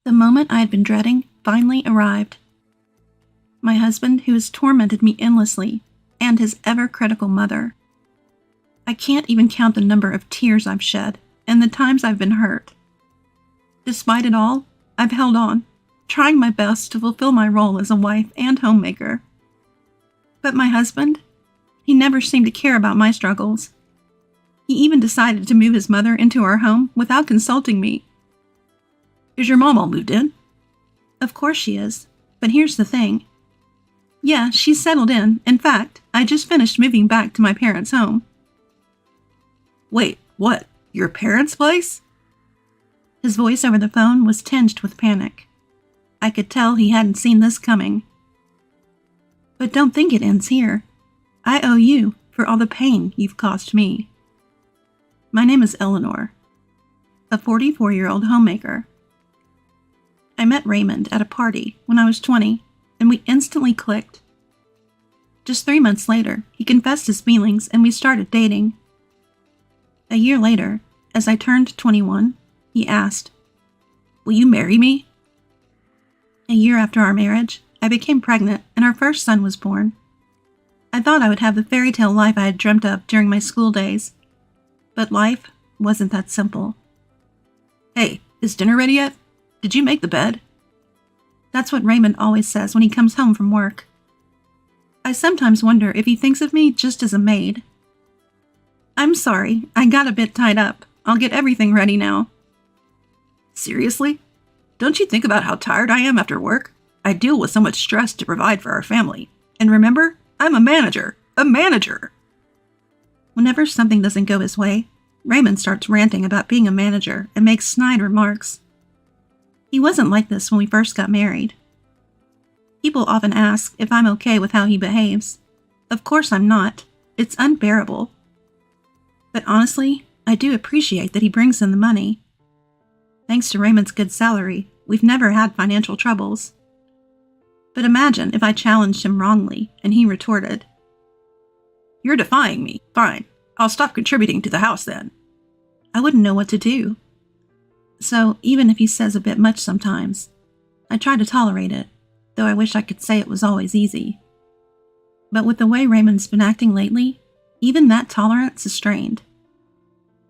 The moment I had been dreading finally arrived. My husband, who has tormented me endlessly, and his ever-critical mother. I can't even count the number of tears I've shed and the times I've been hurt. Despite it all, I've held on, trying my best to fulfill my role as a wife and homemaker. But my husband, he never seemed to care about my struggles. He even decided to move his mother into our home without consulting me. Is your mom all moved in? Of course she is, but here's the thing. Yeah, she's settled in. In fact, I just finished moving back to my parents' home. Wait, what? Your parents' place? His voice over the phone was tinged with panic. I could tell he hadn't seen this coming. But don't think it ends here. I owe you for all the pain you've caused me. My name is Eleanor, a 44-year-old homemaker. I met Raymond at a party when I was 20, and we instantly clicked. Just 3 months later, he confessed his feelings and we started dating. A year later, as I turned 21, he asked, "Will you marry me?" A year after our marriage, I became pregnant and our first son was born. I thought I would have the fairy tale life I had dreamt of during my school days. But life wasn't that simple. Hey, is dinner ready yet? Did you make the bed? That's what Raymond always says when he comes home from work. I sometimes wonder if he thinks of me just as a maid. I'm sorry, I got a bit tied up. I'll get everything ready now. Seriously? Don't you think about how tired I am after work? I deal with so much stress to provide for our family. And remember, I'm a manager. A manager! Whenever something doesn't go his way, Raymond starts ranting about being a manager and makes snide remarks. He wasn't like this when we first got married. People often ask if I'm okay with how he behaves. Of course I'm not. It's unbearable. But honestly, I do appreciate that he brings in the money. Thanks to Raymond's good salary, we've never had financial troubles. But imagine if I challenged him wrongly and he retorted, "You're defying me. Fine. I'll stop contributing to the house then." I wouldn't know what to do. So even if he says a bit much sometimes, I try to tolerate it, though I wish I could say it was always easy. But with the way Raymond's been acting lately, even that tolerance is strained.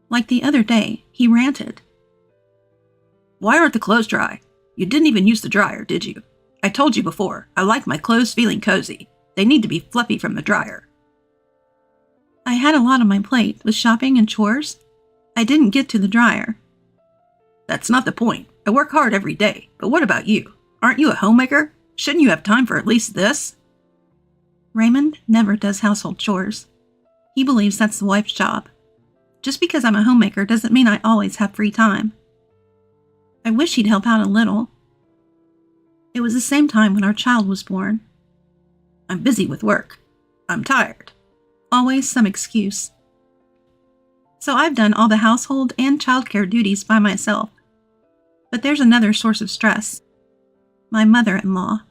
Like the other day, he ranted. "Why aren't the clothes dry? You didn't even use the dryer, did you? I told you before, I like my clothes feeling cozy. They need to be fluffy from the dryer." I had a lot on my plate with shopping and chores. I didn't get to the dryer. That's not the point. I work hard every day, but what about you? Aren't you a homemaker? Shouldn't you have time for at least this? Raymond never does household chores. He believes that's the wife's job. Just because I'm a homemaker doesn't mean I always have free time. I wish he'd help out a little. It was the same time when our child was born. "I'm busy with work. I'm tired." Always some excuse. So I've done all the household and childcare duties by myself. But there's another source of stress. My mother-in-law.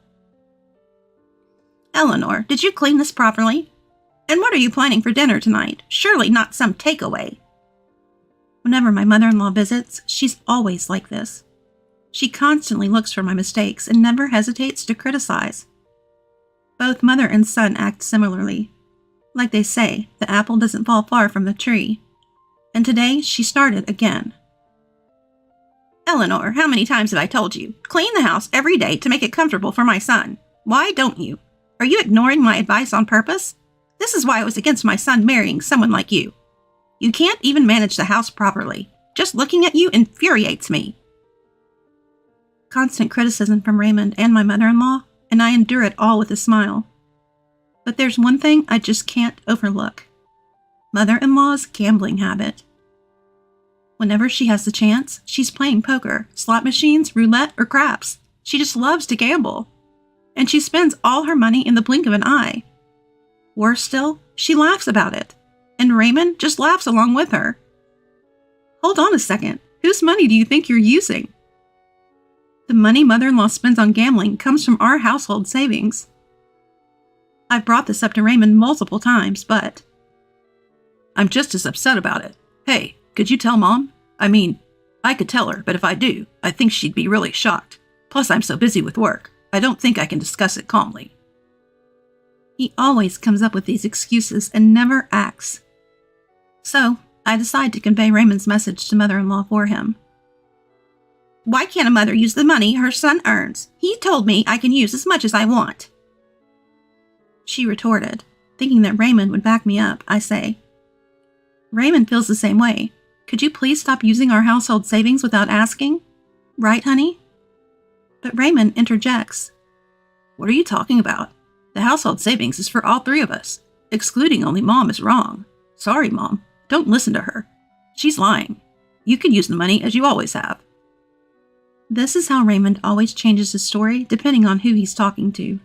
"Eleanor, did you clean this properly? And what are you planning for dinner tonight? Surely not some takeaway." Whenever my mother-in-law visits, she's always like this. She constantly looks for my mistakes and never hesitates to criticize. Both mother and son act similarly. Like they say, the apple doesn't fall far from the tree. And today, she started again. "Eleanor, how many times have I told you? Clean the house every day to make it comfortable for my son. Why don't you? Are you ignoring my advice on purpose? This is why I was against my son marrying someone like you. You can't even manage the house properly. Just looking at you infuriates me." Constant criticism from Raymond and my mother-in-law, and I endure it all with a smile. But there's one thing I just can't overlook. Mother-in-law's gambling habit. Whenever she has the chance, she's playing poker, slot machines, roulette, or craps. She just loves to gamble. And she spends all her money in the blink of an eye. Worse still, she laughs about it. And Raymond just laughs along with her. Hold on a second. Whose money do you think you're using? The money mother-in-law spends on gambling comes from our household savings. I've brought this up to Raymond multiple times, but I'm just as upset about it. Hey, could you tell Mom? I mean, I could tell her, but if I do, I think she'd be really shocked. Plus, I'm so busy with work, I don't think I can discuss it calmly. He always comes up with these excuses and never acts. So, I decide to convey Raymond's message to mother-in-law for him. Why can't a mother use the money her son earns? He told me I can use as much as I want. She retorted, thinking that Raymond would back me up. I say, Raymond feels the same way. Could you please stop using our household savings without asking? Right, honey? But Raymond interjects. What are you talking about? The household savings is for all three of us. Excluding only Mom is wrong. Sorry, Mom. Don't listen to her. She's lying. You can use the money as you always have. This is how Raymond always changes his story depending on who he's talking to.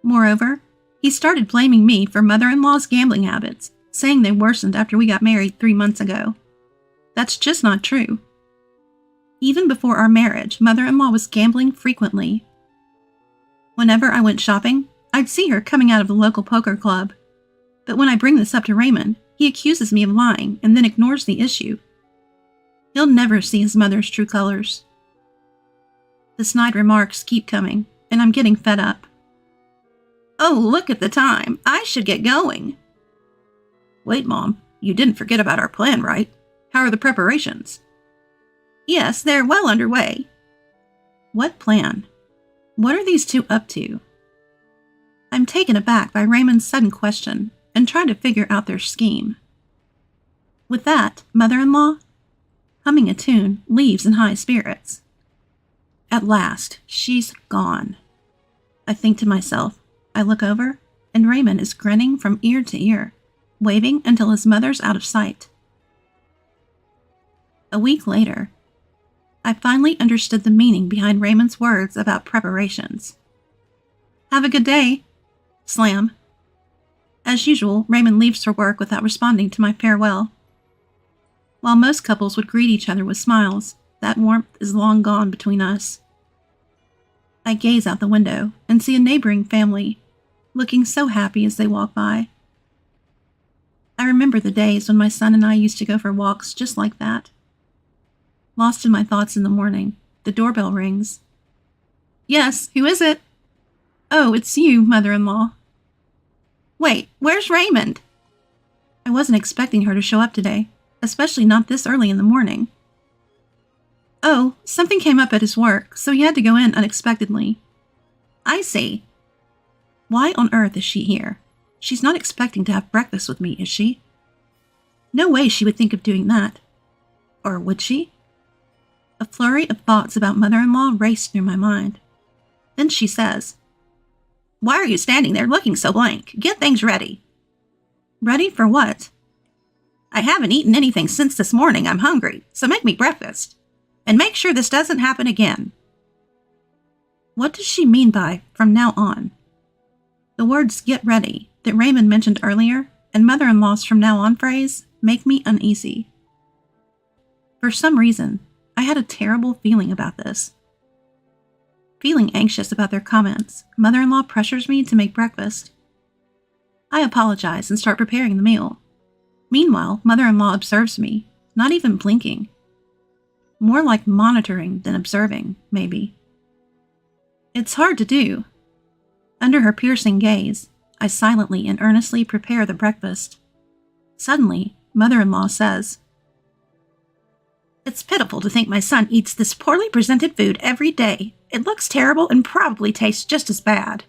Moreover, he started blaming me for mother-in-law's gambling habits, saying they worsened after we got married 3 months ago. That's just not true. Even before our marriage, mother-in-law was gambling frequently. Whenever I went shopping, I'd see her coming out of the local poker club. But when I bring this up to Raymond, he accuses me of lying and then ignores the issue. He'll never see his mother's true colors. The snide remarks keep coming, and I'm getting fed up. Oh, look at the time. I should get going. Wait, Mom. You didn't forget about our plan, right? How are the preparations? Yes, they're well underway. What plan? What are these two up to? I'm taken aback by Raymond's sudden question and try to figure out their scheme. With that, mother-in-law, humming a tune, leaves in high spirits. At last, she's gone. I think to myself. I look over, and Raymond is grinning from ear to ear, waving until his mother's out of sight. A week later, I finally understood the meaning behind Raymond's words about preparations. Have a good day. Slam. As usual, Raymond leaves for work without responding to my farewell. While most couples would greet each other with smiles, that warmth is long gone between us. I gaze out the window and see a neighboring family, looking so happy as they walk by. I remember the days when my son and I used to go for walks just like that. Lost in my thoughts in the morning, the doorbell rings. Yes, who is it? Oh, it's you, mother-in-law. Wait, where's Raymond? I wasn't expecting her to show up today, especially not this early in the morning. Oh, something came up at his work, so he had to go in unexpectedly. I see. Why on earth is she here? She's not expecting to have breakfast with me, is she? No way she would think of doing that. Or would she? A flurry of thoughts about mother-in-law raced through my mind. Then she says, Why are you standing there looking so blank? Get things ready. Ready for what? I haven't eaten anything since this morning. I'm hungry, so make me breakfast. And make sure this doesn't happen again. What does she mean by from now on? The words get ready that Raymond mentioned earlier and mother-in-law's from now on phrase make me uneasy. For some reason, I had a terrible feeling about this. Feeling anxious about their comments, mother-in-law pressures me to make breakfast. I apologize and start preparing the meal. Meanwhile, mother-in-law observes me, not even blinking. More like monitoring than observing, maybe. It's hard to do. Under her piercing gaze, I silently and earnestly prepare the breakfast. Suddenly, mother-in-law says, It's pitiful to think my son eats this poorly presented food every day. It looks terrible and probably tastes just as bad.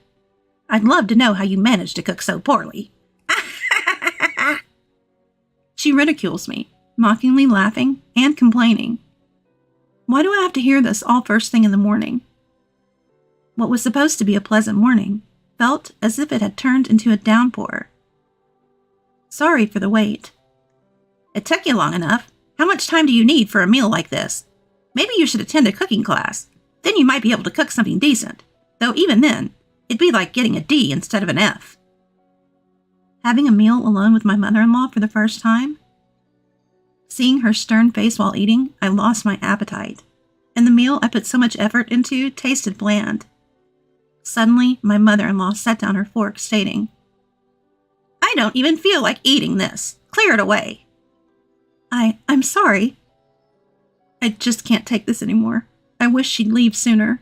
I'd love to know how you manage to cook so poorly. She ridicules me, mockingly laughing and complaining. Why do I have to hear this all first thing in the morning? What was supposed to be a pleasant morning felt as if it had turned into a downpour. Sorry for the wait. It took you long enough. How much time do you need for a meal like this? Maybe you should attend a cooking class. Then you might be able to cook something decent. Though even then, it'd be like getting a D instead of an F. Having a meal alone with my mother-in-law for the first time? Seeing her stern face while eating, I lost my appetite, and the meal I put so much effort into tasted bland. Suddenly, my mother-in-law set down her fork, stating, I don't even feel like eating this. Clear it away. I'm sorry. I just can't take this anymore. I wish she'd leave sooner.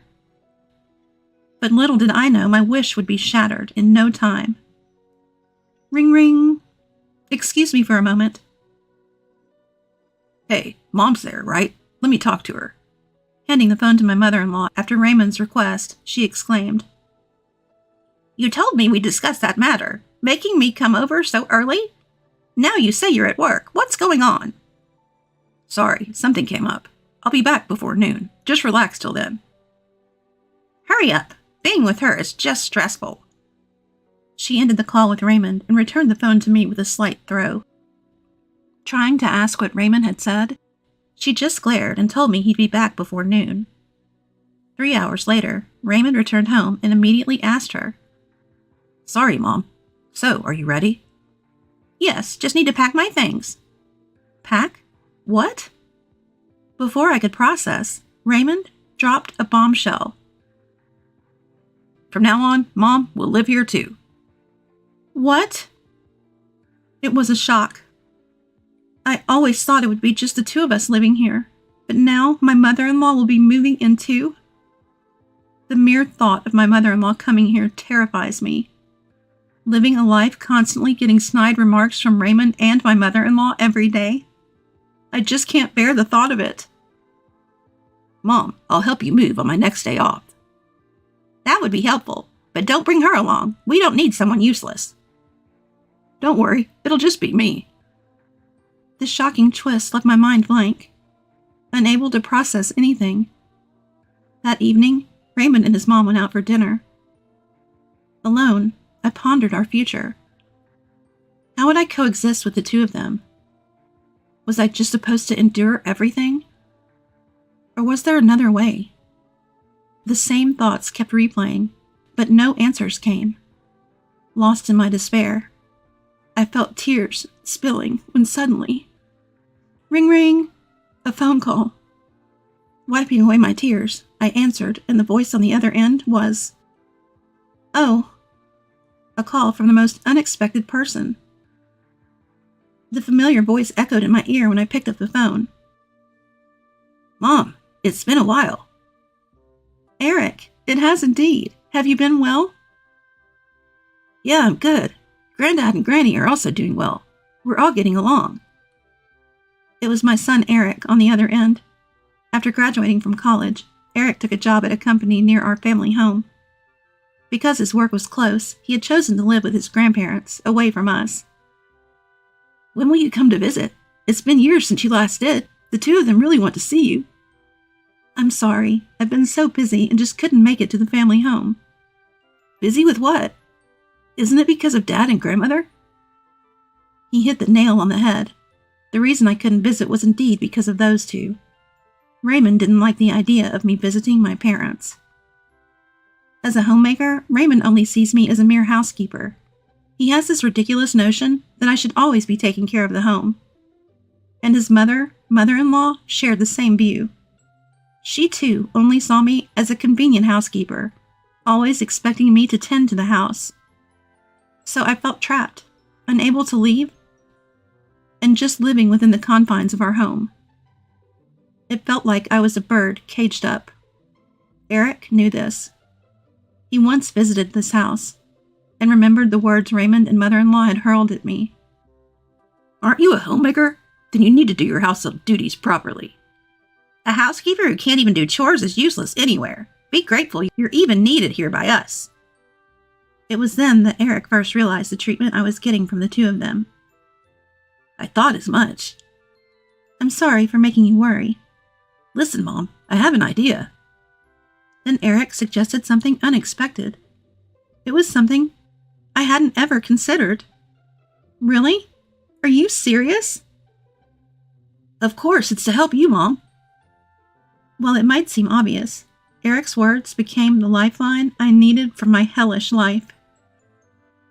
But little did I know my wish would be shattered in no time. Ring, ring. Excuse me for a moment. Hey, Mom's there, right? Let me talk to her. Handing the phone to my mother-in-law after Raymond's request, she exclaimed, You told me we'd discuss that matter, making me come over so early? Now you say you're at work. What's going on? Sorry, something came up. I'll be back before noon. Just relax till then. Hurry up. Being with her is just stressful. She ended the call with Raymond and returned the phone to me with a slight throw. Trying to ask what Raymond had said, she just glared and told me he'd be back before noon. 3 hours later, Raymond returned home and immediately asked her, Sorry, Mom. So, are you ready? Yes, just need to pack my things. Pack? What? Before I could process, Raymond dropped a bombshell. From now on, Mom will live here too. What? It was a shock. I always thought it would be just the two of us living here, but now my mother-in-law will be moving in too? The mere thought of my mother-in-law coming here terrifies me. Living a life constantly getting snide remarks from Raymond and my mother-in-law every day. I just can't bear the thought of it. Mom, I'll help you move on my next day off. That would be helpful, but don't bring her along. We don't need someone useless. Don't worry, it'll just be me. This shocking twist left my mind blank, unable to process anything. That evening, Raymond and his mom went out for dinner. Alone, I pondered our future. How would I coexist with the two of them? Was I just supposed to endure everything? Or was there another way? The same thoughts kept replaying, but no answers came. Lost in my despair, I felt tears spilling when suddenly, ring ring, a phone call. Wiping away my tears, I answered, and the voice on the other end was, "Oh," a call from the most unexpected person. The familiar voice echoed in my ear when I picked up the phone. Mom, it's been a while. Eric, it has indeed. Have you been well? Yeah, I'm good. Granddad and Granny are also doing well. We're all getting along. It was my son Eric on the other end. After graduating from college, Eric took a job at a company near our family home. Because his work was close, he had chosen to live with his grandparents, away from us. When will you come to visit? It's been years since you last did. The two of them really want to see you. I'm sorry. I've been so busy and just couldn't make it to the family home. Busy with what? Isn't it because of Dad and Grandmother? He hit the nail on the head. The reason I couldn't visit was indeed because of those two. Raymond didn't like the idea of me visiting my parents. As a homemaker, Raymond only sees me as a mere housekeeper. He has this ridiculous notion that I should always be taking care of the home. And his mother-in-law shared the same view. She too only saw me as a convenient housekeeper, always expecting me to tend to the house. So I felt trapped, unable to leave, and just living within the confines of our home. It felt like I was a bird caged up. Eric knew this. He once visited this house and remembered the words Raymond and mother-in-law had hurled at me. Aren't you a homemaker? Then you need to do your household duties properly. A housekeeper who can't even do chores is useless anywhere. Be grateful you're even needed here by us. It was then that Eric first realized the treatment I was getting from the two of them. I thought as much. I'm sorry for making you worry. Listen, Mom, I have an idea. Then Eric suggested something unexpected. It was something I hadn't ever considered. Really? Are you serious? Of course, it's to help you, Mom. While it might seem obvious, Eric's words became the lifeline I needed for my hellish life.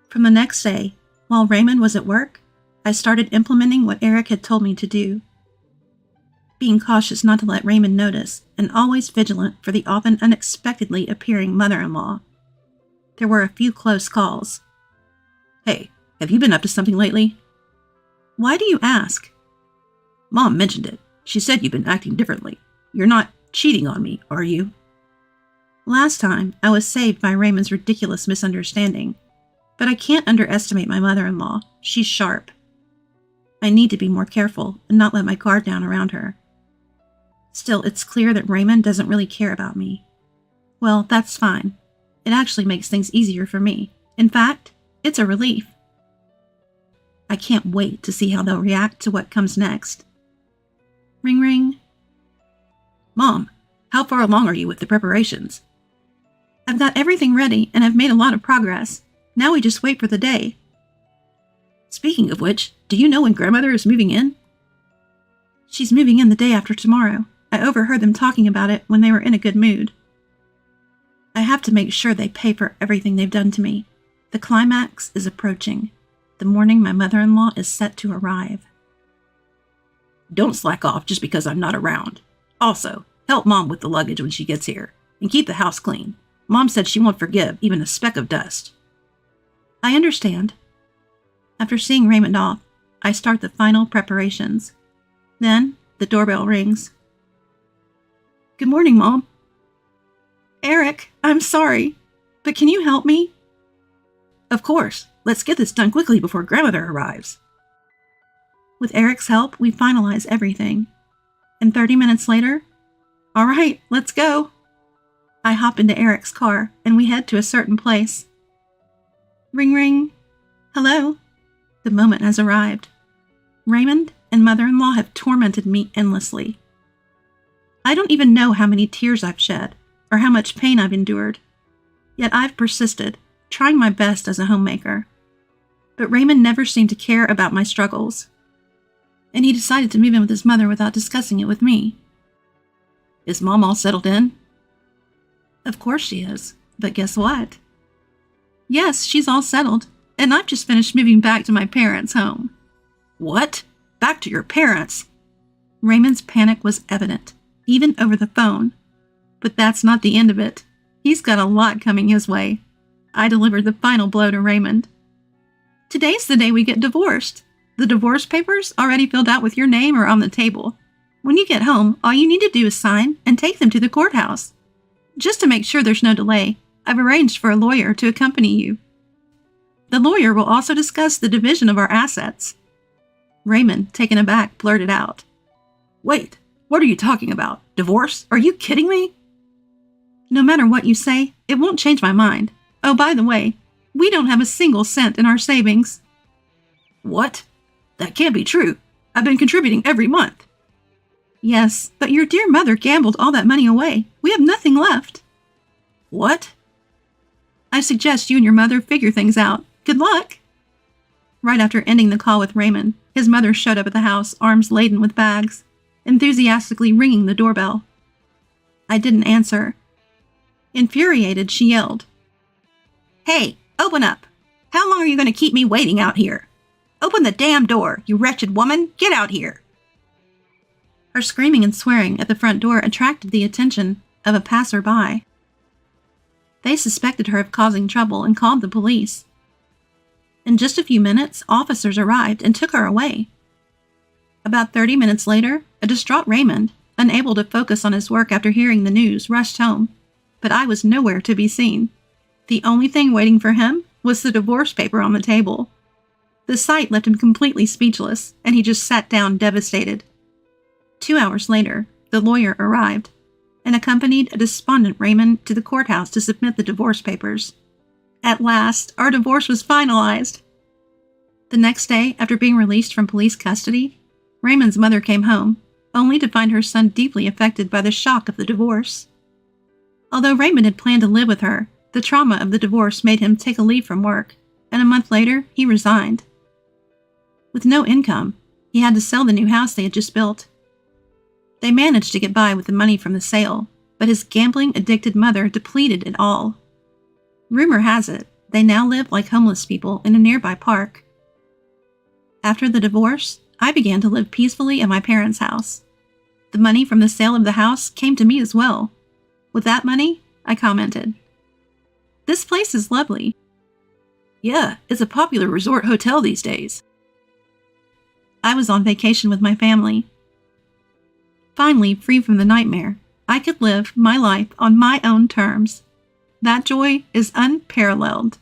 From the next day, while Raymond was at work, I started implementing what Eric had told me to do. Being cautious not to let Raymond notice, and always vigilant for the often unexpectedly appearing mother-in-law. There were a few close calls. Hey, have you been up to something lately? Why do you ask? Mom mentioned it. She said you've been acting differently. You're not cheating on me, are you? Last time, I was saved by Raymond's ridiculous misunderstanding. But I can't underestimate my mother-in-law. She's sharp. I need to be more careful and not let my guard down around her. Still, it's clear that Raymond doesn't really care about me. Well, that's fine. It actually makes things easier for me. In fact, it's a relief. I can't wait to see how they'll react to what comes next. Ring ring. Mom, how far along are you with the preparations? I've got everything ready and I've made a lot of progress. Now we just wait for the day. Speaking of which, do you know when Grandmother is moving in? She's moving in the day after tomorrow. I overheard them talking about it when they were in a good mood. I have to make sure they pay for everything they've done to me. The climax is approaching. The morning my mother-in-law is set to arrive. Don't slack off just because I'm not around. Also, help Mom with the luggage when she gets here, and keep the house clean. Mom said she won't forgive even a speck of dust. I understand. After seeing Raymond off, I start the final preparations. Then, the doorbell rings. Good morning, Mom. Eric, I'm sorry, but can you help me? Of course. Let's get this done quickly before Grandmother arrives. With Eric's help, we finalize everything. And 30 minutes later, all right, let's go. I hop into Eric's car and we head to a certain place. Ring ring. Hello. The moment has arrived. Raymond and mother-in-law have tormented me endlessly. I don't even know how many tears I've shed or how much pain I've endured. Yet I've persisted, trying my best as a homemaker. But Raymond never seemed to care about my struggles. And he decided to move in with his mother without discussing it with me. Is Mom all settled in? Of course she is. But guess what? Yes, she's all settled. And I've just finished moving back to my parents' home. What? Back to your parents? Raymond's panic was evident, even over the phone. But that's not the end of it. He's got a lot coming his way. I delivered the final blow to Raymond. Today's the day we get divorced. The divorce papers, already filled out with your name, are on the table. When you get home, all you need to do is sign and take them to the courthouse. Just to make sure there's no delay, I've arranged for a lawyer to accompany you. The lawyer will also discuss the division of our assets. Raymond, taken aback, blurted out. Wait, what are you talking about? Divorce? Are you kidding me? No matter what you say, it won't change my mind. Oh, by the way, we don't have a single cent in our savings. What? That can't be true. I've been contributing every month. Yes, but your dear mother gambled all that money away. We have nothing left. What? I suggest you and your mother figure things out. Good luck. Right after ending the call with Raymond, his mother showed up at the house, arms laden with bags, enthusiastically ringing the doorbell. I didn't answer. Infuriated, she yelled, Hey, open up! How long are you going to keep me waiting out here? Open the damn door, you wretched woman! Get out here! Her screaming and swearing at the front door attracted the attention of a passerby. They suspected her of causing trouble and called the police. In just a few minutes, officers arrived and took her away. About 30 minutes later, a distraught Raymond, unable to focus on his work after hearing the news, rushed home, but I was nowhere to be seen. The only thing waiting for him was the divorce paper on the table. The sight left him completely speechless, and he just sat down devastated. 2 hours later, the lawyer arrived and accompanied a despondent Raymond to the courthouse to submit the divorce papers. At last, our divorce was finalized. The next day, after being released from police custody, Raymond's mother came home, only to find her son deeply affected by the shock of the divorce. Although Raymond had planned to live with her, the trauma of the divorce made him take a leave from work, and a month later, he resigned. With no income, he had to sell the new house they had just built. They managed to get by with the money from the sale, but his gambling-addicted mother depleted it all. Rumor has it, they now live like homeless people in a nearby park. After the divorce, I began to live peacefully at my parents' house. The money from the sale of the house came to me as well. With that money, I commented, "This place is lovely." Yeah, it's a popular resort hotel these days. I was on vacation with my family. Finally, free from the nightmare, I could live my life on my own terms. That joy is unparalleled.